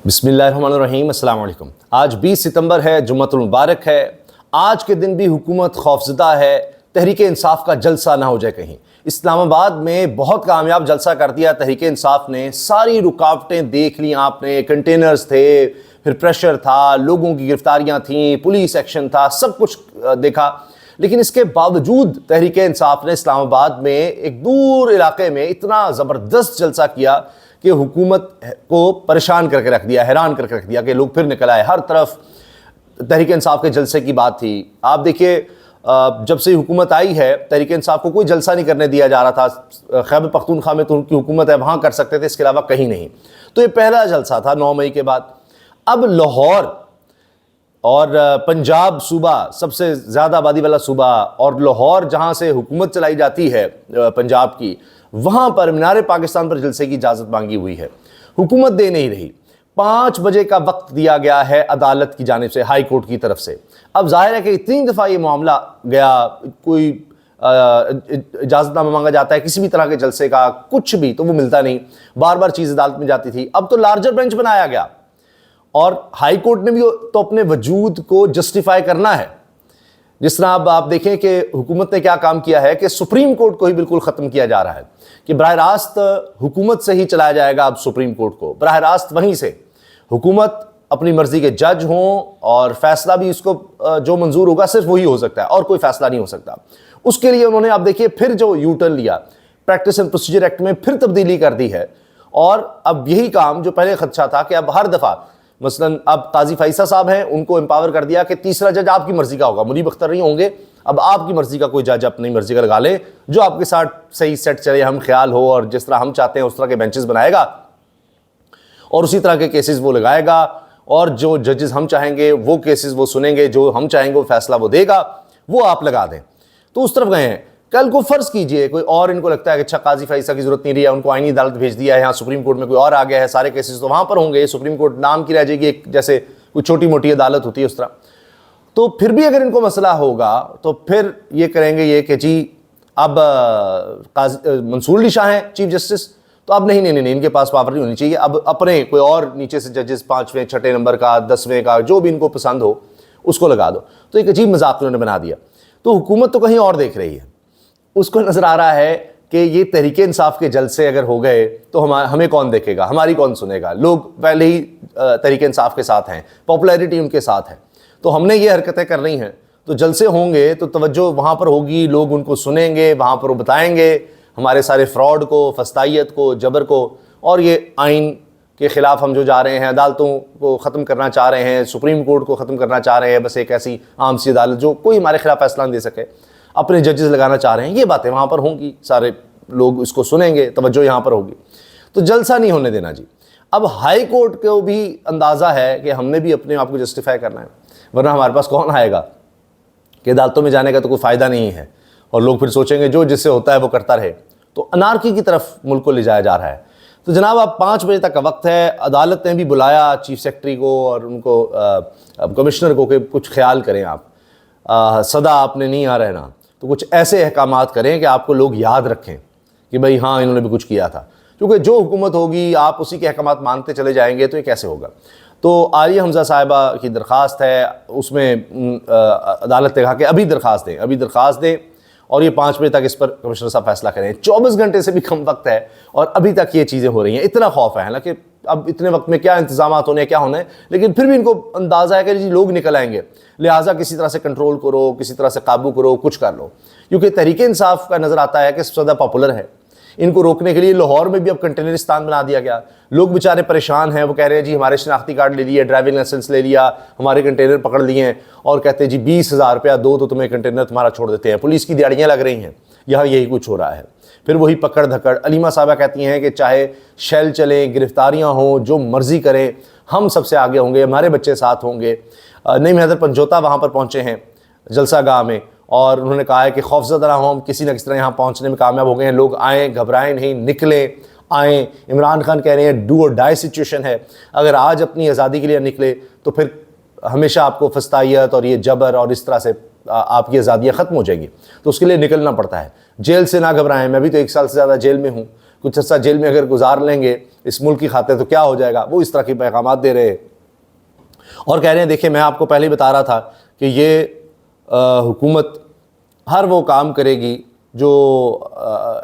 बिस्मिल्लाहिर्रहमानिर्रहीम, अस्सलाम वालेकुम। आज 20 सितंबर है, जुम्मतुल मुबारक है। आज के दिन भी हुकूमत खौफज़दा है, तहरीक इंसाफ का जलसा ना हो जाए कहीं। इस्लामाबाद में बहुत कामयाब जलसा कर दिया तहरीक इंसाफ ने। सारी रुकावटें देख ली आपने, कंटेनर्स थे, फिर प्रेशर था, लोगों की गिरफ्तारियां थीं, पुलिस एक्शन था, सब कुछ देखा। लेकिन इसके बावजूद तहरीक इंसाफ ने इस्लामाबाद में एक दूर इलाके में इतना ज़बरदस्त जलसा किया कि हुकूमत को परेशान करके रख दिया, हैरान करके रख दिया कि लोग फिर निकल आए। हर तरफ तहरीक इंसाफ के जलसे की बात थी। आप देखिए, जब से हुकूमत आई है तहरीक इंसाफ को कोई जलसा नहीं करने दिया जा रहा था। खैबर पख्तूनख्वा में तो उनकी हुकूमत है, वहाँ कर सकते थे, इसके अलावा कहीं नहीं। तो ये पहला जलसा था 9 मई के बाद। अब लाहौर और पंजाब सूबा सबसे ज़्यादा आबादी वाला सूबा, और लाहौर जहाँ से हुकूमत चलाई जाती है पंजाब की, वहाँ पर मीनार पाकिस्तान पर जलसे की इजाज़त मांगी हुई है। हुकूमत दे नहीं रही। 5 बजे का वक्त दिया गया है अदालत की जानिब से, हाई कोर्ट की तरफ से। अब जाहिर है कि इतनी दफ़ा ये मामला गया, कोई इजाज़तनामा मांगा जाता है किसी भी तरह के जलसे का, कुछ भी, तो वो मिलता नहीं। बार बार चीज़ अदालत में जाती थी। अब तो लार्जर बेंच बनाया गया और हाई कोर्ट ने भी तो अपने वजूद को जस्टिफाई करना है। जिस तरह अब आप देखें कि हुकूमत ने क्या काम किया है कि सुप्रीम कोर्ट को ही बिल्कुल ख़त्म किया जा रहा है कि बराह रास्त हुकूमत से ही चलाया जाएगा। अब सुप्रीम कोर्ट को बराह रास्त वहीं से हुकूमत अपनी मर्जी के जज हों और फैसला भी इसको जो मंजूर होगा सिर्फ वही हो सकता है और कोई फैसला नहीं हो सकता। उसके लिए उन्होंने, आप देखिए, फिर जो यू टर्न लिया, प्रैक्टिस एंड प्रोसीजर एक्ट में फिर तब्दीली कर दी है। और अब यही काम जो पहले खदशा था कि अब हर दफ़ा, मसलन अब काजी फैसल साहब हैं, उनको एम्पावर कर दिया कि तीसरा जज आपकी मर्जी का होगा, मुनीब अख्तर नहीं होंगे। अब आपकी मर्जी का कोई जज अपनी मर्जी का लगा ले, जो आपके साथ सही सेट चले, हम ख्याल हो और जिस तरह हम चाहते हैं उस तरह के बेंचेस बनाएगा और उसी तरह के केसेस वो लगाएगा, और जो जजेस हम चाहेंगे वो केसेस वो सुनेंगे, जो हम चाहेंगे वो फैसला वो देगा, वो आप लगा दें। तो उस तरफ गए हैं। कल को फ़र्ज़ कीजिए कोई और इनको लगता है कि अच्छा काजी फैसल की ज़रूरत नहीं रही है, उनको आईनी अदालत भेज दिया है, यहाँ सुप्रीम कोर्ट में कोई और आ गया है, सारे केसेस तो वहाँ पर होंगे, सुप्रीम कोर्ट नाम की रह जाएगी, एक जैसे कोई छोटी मोटी अदालत होती है उस तरह। तो फिर भी अगर इनको मसला होगा तो फिर ये करेंगे ये कि जी अब मंसूर अली शाह हैं चीफ जस्टिस, तो अब नहीं, इनके पास पावर नहीं होनी चाहिए, अब अपने कोई और नीचे से जजेस 5वें 6ठे नंबर का, 10वें का, जो भी इनको पसंद हो उसको लगा दो। तो एक अजीब मजाक उन्होंने बना दिया। तो हुकूमत तो कहीं और देख रही है, उसको नज़र आ रहा है कि ये तहरीक इंसाफ के जलसे अगर हो गए तो हमें कौन देखेगा, हमारी कौन सुनेगा। लोग पहले ही तहरीक इंसाफ के साथ हैं, पॉपुलैरिटी उनके साथ है, तो हमने ये हरकतें करनी हैं। तो जलसे होंगे तो तवज्जो वहाँ पर होगी, लोग उनको सुनेंगे, वहाँ पर वो बताएंगे हमारे सारे फ्रॉड को, फस्तायत को, जबर को, और ये आइन के ख़िलाफ़ हम जो जा रहे हैं, अदालतों को ख़त्म करना चाह रहे हैं, सुप्रीम कोर्ट को ख़त्म करना चाह रहे हैं, बस एक ऐसी आम सी अदालत जो कोई हमारे खिलाफ फैसला नहीं दे सके, अपने जजेस लगाना चाह रहे हैं। ये बातें वहाँ पर होंगी, सारे लोग इसको सुनेंगे, तवज्जो यहाँ पर होगी। तो जलसा नहीं होने देना जी। अब हाई कोर्ट को भी अंदाज़ा है कि हमने भी अपने आप को जस्टिफाई करना है, वरना हमारे पास कौन आएगा कि अदालतों में जाने का तो कोई फ़ायदा नहीं है, और लोग फिर सोचेंगे जो जिससे होता है वो करता रहे। तो अनारकी की तरफ मुल्क को ले जाया जा रहा है। तो जनाब, अब 5 बजे तक का वक्त है। अदालत ने भी बुलाया चीफ सेक्रेटरी को और उनको कमिश्नर को कि कुछ ख्याल करें आप, सदा आपने नहीं आ रहना, तो कुछ ऐसे अहकामात करें कि आपको लोग याद रखें कि भाई हाँ, इन्होंने भी कुछ किया था। क्योंकि जो हुकूमत होगी आप उसी के अहकामात मानते चले जाएंगे तो ये कैसे होगा। तो आलिया हमजा साहिबा की दरख्वास्त है, उसमें अदालत ने कहा कि अभी दरख्वास्त दें और ये 5 बजे तक इस पर कमिश्नर साहब फैसला करें। 24 घंटे से भी कम वक्त है और अभी तक ये चीज़ें हो रही हैं। इतना खौफ है, हालांकि अब इतने वक्त में क्या इंतजाम होने हैं, क्या होना है, लेकिन फिर भी इनको अंदाज़ा है कि जी लोग निकल आएंगे, लिहाजा किसी तरह से कंट्रोल करो, किसी तरह से काबू करो, कुछ कर लो। क्योंकि तहरीक इंसाफ का नज़र आता है कि सबसे ज़्यादा पॉपुलर है। इनको रोकने के लिए लाहौर में भी अब कंटेनरिस्तान बना दिया गया। लोग बेचारे परेशान हैं, वो कह रहे हैं जी हमारे शनाख्ती कार्ड ले लिए, ड्राइविंग लाइसेंस ले लिया, हमारे कंटेनर पकड़ लिए हैं, और कहते हैं जी 20,000 रुपया दो तो तुम्हें कंटेनर तुम्हारा छोड़ देते हैं। पुलिस की दिहाड़ियाँ लग रही हैं। यहाँ यही कुछ हो रहा है। फिर वही पकड़ धकड़। अलीमा साहबा कहती हैं कि चाहे शेल चलें, गिरफ्तारियाँ हों, जो मर्जी करें, हम सबसे आगे होंगे, हमारे बच्चे साथ होंगे। नईम हैदर पंजोता वहाँ पर पहुँचे हैं जलसा गाह में, और उन्होंने कहा है कि खौफज़दा ना हो, हम किसी न किसी तरह यहाँ पहुँचने में कामयाब हो गए हैं। लोग आएँ, घबराएं नहीं, निकलें, आएँ। इमरान खान कह रहे हैं डू और डाई सिचुएशन है, अगर आज अपनी आज़ादी के लिए निकले तो फिर हमेशा आपको फस्तायत और ये जबर और इस तरह से आपकी आज़ादियाँ ख़त्म हो जाएगी। तो उसके लिए निकलना पड़ता है। जेल से ना घबराएं, मैं भी तो 1 साल से ज़्यादा जेल में हूँ, कुछ अर्सा जेल में अगर गुजार लेंगे इस मुल्क की खातिर तो क्या हो जाएगा, वो इस तरह के पैगाम दे रहे हैं। और कह रहे हैं देखिए मैं आपको पहले ही बता रहा था कि ये हुकूमत हर वो काम करेगी जो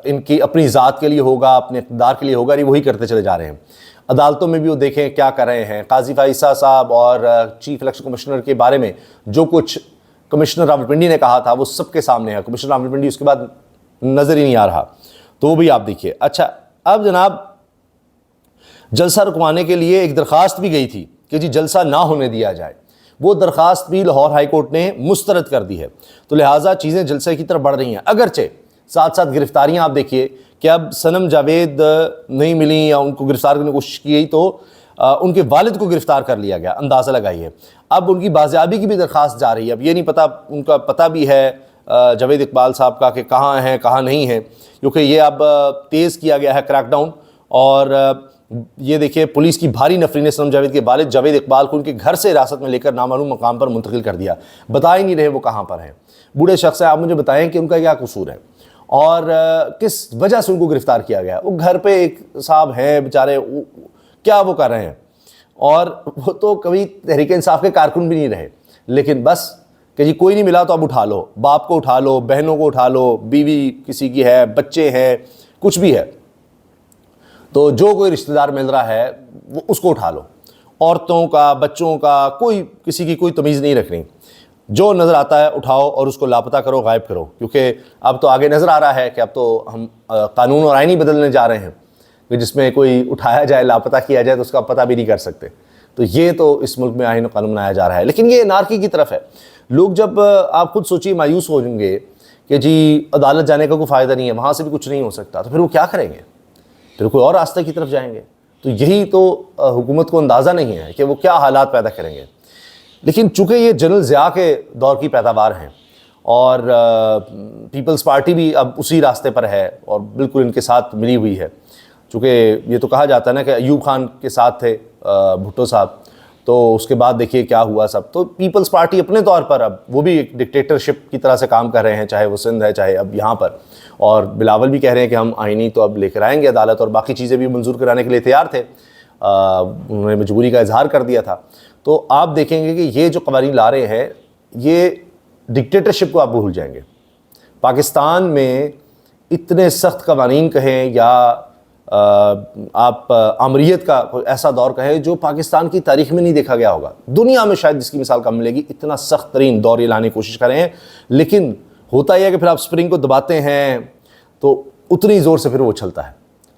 इनकी अपनी ज़ात के लिए होगा, अपने इक़्तिदार के लिए होगा, ये वही करते चले जा रहे हैं। अदालतों में भी वो देखें क्या कर रहे हैं। काजी फाइसा साहब और चीफ इलेक्शन कमिश्नर के बारे में जो कुछ कमिश्नर रावलपिंडी ने कहा था वो सबके सामने है। कमिश्नर रावलपिंडी उसके बाद नज़र ही नहीं आ रहा, तो वो भी आप देखिए। अच्छा, अब जनाब जलसा रुकवाने के लिए एक दरख्वास्त भी गई थी कि जी जलसा ना होने दिया जाए, वो दरख्वास्त भी लाहौर हाई कोर्ट ने मुस्तरद कर दी है। तो लिहाजा चीज़ें जलसे की तरफ बढ़ रही हैं। अगरचे साथ साथ गिरफ्तारियां आप देखिए कि अब सनम जावेद नहीं मिली या उनको गिरफ्तार करने की कोशिश की गई तो उनके वालिद को गिरफ्तार कर लिया गया, अंदाज़ा लगाइए। अब उनकी बाजियाबी की भी दरख्वास्त जा रही है। अब ये नहीं पता, उनका पता भी है जावेद इकबाल साहब का कि कहाँ हैं कहाँ नहीं है, क्योंकि ये अब तेज़ किया गया है क्रैकडाउन। और ये देखिए पुलिस की भारी नफरी ने सनम जावेद के वालिद जावेद इकबाल को उनके घर से हिरासत में लेकर नामालूम मकाम पर मुंतकिल कर दिया। बता ही नहीं रहे वो कहाँ पर हैं। बूढ़े शख्स है, आप मुझे बताएं कि उनका क्या कसूर है और किस वजह से उनको गिरफ्तार किया गया। वो घर पे एक साहब हैं बेचारे, क्या वो कर रहे हैं, और वो तो कभी तहरीक इंसाफ के कारकुन भी नहीं रहे, लेकिन बस कि जी कोई नहीं मिला तो अब उठा लो, बाप को उठा लो, बहनों को उठा लो, बीवी किसी की है, बच्चे हैं, कुछ भी है, तो जो कोई रिश्तेदार मिल रहा है वो उसको उठा लो। औरतों का, बच्चों का, कोई किसी की कोई तमीज़ नहीं रखनी, जो नज़र आता है उठाओ और उसको लापता करो, गायब करो। क्योंकि अब तो आगे नज़र आ रहा है कि अब तो हम कानून और आईन ही बदलने जा रहे हैं कि जिसमें कोई उठाया जाए, लापता किया जाए तो उसका पता भी नहीं कर सकते। तो ये तो इस मुल्क में आईन और कानून बनाया जा रहा है, लेकिन ये नारकी की तरफ है। लोग जब आप खुद सोचिए मायूस हो जाएंगे कि जी अदालत जाने का कोई फ़ायदा नहीं है, वहाँ से भी कुछ नहीं हो सकता, तो फिर वो क्या करेंगे, फिर कोई और रास्ते की तरफ जाएंगे। तो यही तो हुकूमत को अंदाज़ा नहीं है कि वो क्या हालात पैदा करेंगे। लेकिन चूँकि ये जनरल ज़िया के दौर की पैदावार हैं और पीपल्स पार्टी भी अब उसी रास्ते पर है और बिल्कुल इनके साथ मिली हुई है। चूँकि ये तो कहा जाता है ना कि अयूब खान के साथ थे भुट्टो साहब, तो उसके बाद देखिए क्या हुआ सब। तो पीपल्स पार्टी अपने तौर पर अब वो भी एक डिक्टेटरशिप की तरह से काम कर रहे हैं, चाहे वो सिंध है चाहे अब यहाँ पर। और बिलावल भी कह रहे हैं कि हम आईनी तो अब लेकर आएंगे अदालत, और बाकी चीज़ें भी मंजूर कराने के लिए तैयार थे। उन्होंने मजबूरी का इजहार कर दिया था। तो आप देखेंगे कि ये जो कवानीन ला रहे हैं ये डिक्टेटरशिप को आप भूल जाएंगे। पाकिस्तान में इतने सख्त कवानीन कहें या आप आमरीत का कोई ऐसा दौर कहें जो पाकिस्तान की तारीख में नहीं देखा गया होगा। दुनिया में शायद जिसकी मिसाल कम मिलेगी, इतना सख्त तरीन दौर ये लाने की कोशिश कर रहे हैं। लेकिन होता यह है कि फिर आप स्प्रिंग को दबाते हैं तो उतनी ज़ोर से फिर वो उछलता है।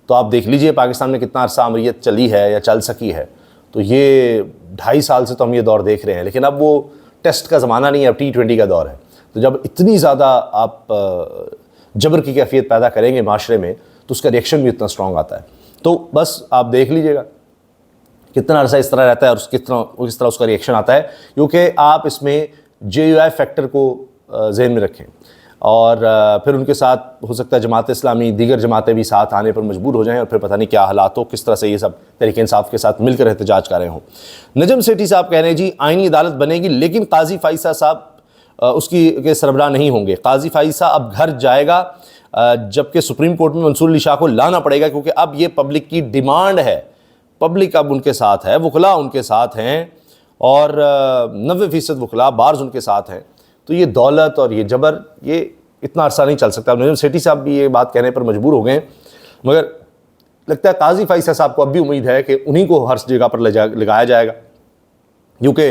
तो आप देख लीजिए पाकिस्तान में कितना अरसा आमरीत चली है या चल सकी है। तो ये 2.5 साल से तो हम ये दौर देख रहे हैं, लेकिन अब वो टेस्ट का ज़माना नहीं है, अब T20 का दौर है। तो जब इतनी ज़्यादा आप जबर की कैफियत पैदा करेंगे माशरे में तो उसका रिएक्शन भी इतना स्ट्रॉन्ग आता है। तो बस आप देख लीजिएगा कितना अरसा इस तरह रहता है और किस तरह उसका रिएक्शन आता है, क्योंकि आप इसमें JUI फैक्टर को जहन में रखें और फिर उनके साथ हो सकता है जमात इस्लामी, दीगर जमातें भी साथ आने पर मजबूर हो जाएं और फिर पता नहीं क्या हालात हो, किस तरह से ये सब तहरीक इंसाफ के साथ मिलकर एहतजाज कर रहे हों। नजम सेठी साहब कह रहे हैं जी आईनी अदालत बनेगी लेकिन काजी फाइसा साहब उसकी के सरबराह नहीं होंगे। काजी फाइसा अब घर जाएगा, जबकि सुप्रीम कोर्ट में मंसूर अली शाह को लाना पड़ेगा, क्योंकि अब ये पब्लिक की डिमांड है। पब्लिक अब उनके साथ है, वकला उनके साथ हैं और 90% वकला बार्स उनके साथ हैं। तो ये दौलत और ये जबर ये इतना अरसा नहीं चल सकता। नजम सेठी साहब भी ये बात कहने पर मजबूर हो गए, मगर लगता है काजी फाइसा साहब को अब भी उम्मीद है कि उन्हीं को हर जगह पर लगाया जाएगा, क्योंकि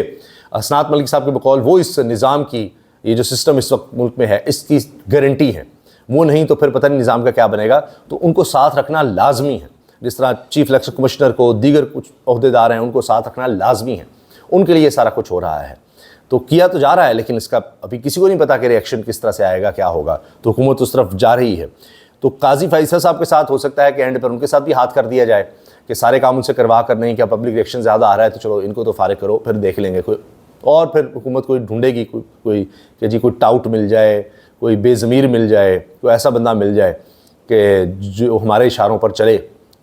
हसनात मलिक साहब के बकौल वो इस निज़ाम की, ये जो सिस्टम इस वक्त मुल्क में है, इसकी गारंटी है। वो नहीं तो फिर पता नहीं निज़ाम का क्या बनेगा। तो उनको साथ रखना लाजमी है, जिस तरह चीफ इलेक्शन कमिश्नर को, दीगर कुछ अहदेदार हैं, उनको साथ रखना लाजमी है। उनके लिए सारा कुछ हो रहा है, तो किया तो जा रहा है, लेकिन इसका अभी किसी को नहीं पता कि रिएक्शन किस तरह से आएगा, क्या होगा। तो हुकूमत उस तरफ जा रही है। तो काजी फाइसा साहब के साथ हो सकता है कि एंड पर उनके साथ भी हाथ कर दिया जाए कि सारे काम उनसे करवा कर, नहीं क्या पब्लिक रिएक्शन ज़्यादा आ रहा है तो चलो इनको तो फारिग करो, फिर देख लेंगे कोई। और फिर हुकूमत कोई ढूंढेगी, कोई कि जी कोई टाउट मिल जाए, कोई बेज़मीर मिल जाए, कोई ऐसा बंदा मिल जाए कि जो हमारे इशारों पर चले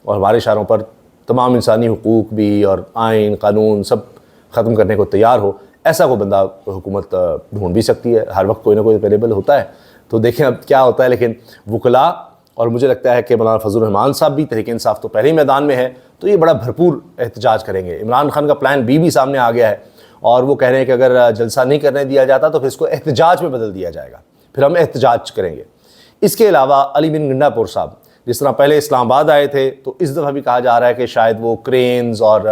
और हमारे इशारों पर तमाम इंसानी हुकूक भी और आइन कानून सब ख़त्म करने को तैयार हो। ऐसा कोई बंदा हुकूमत ढूंढ भी सकती है, हर वक्त कोई ना कोई अवेलेबल होता है। तो देखें अब क्या होता है। लेकिन वकला और मुझे लगता है कि मौलाना फजल रहमान साहब भी तहरीक इंसाफ तो पहले ही मैदान में है, तो ये बड़ा भरपूर एहतजाज करेंगे। इमरान खान का प्लान बी भी सामने आ गया है और वो कह रहे हैं कि अगर जलसा नहीं करने दिया जाता तो फिर इसको एहतजाज में बदल दिया जाएगा, फिर हम एहतजाज करेंगे। इसके अलावा अली बिन गंडापुर साहब जिस तरह पहले इस्लामाबाद आए थे, तो इस दफ़ा भी कहा जा रहा है कि शायद वो क्रेन्स और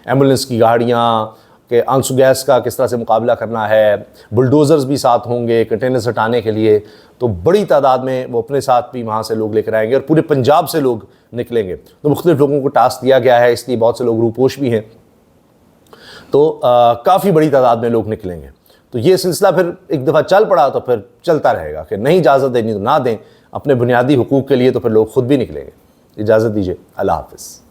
एम्बुलेंस की गाड़ियाँ के आंसू गैस का किस तरह से मुकाबला करना है, बुलडोज़र्स भी साथ होंगे कंटेनर्स हटाने के लिए, तो बड़ी तादाद में वो अपने साथ भी वहाँ से लोग लेकर आएंगे और पूरे पंजाब से लोग निकलेंगे। तो मुख्तलिफ लोगों को टास्क दिया गया है, इसलिए बहुत से लोग रूपोश भी हैं, तो काफ़ी बड़ी तादाद में लोग निकलेंगे। तो ये सिलसिला फिर एक दफ़ा चल पड़ा तो फिर चलता रहेगा कि नहीं इजाज़त देनी तो ना दें, अपने बुनियादी हुकूक़ के लिए तो फिर लोग ख़ुद भी निकलेंगे। इजाज़त दीजिए, अल्लाह हाफ़िज़।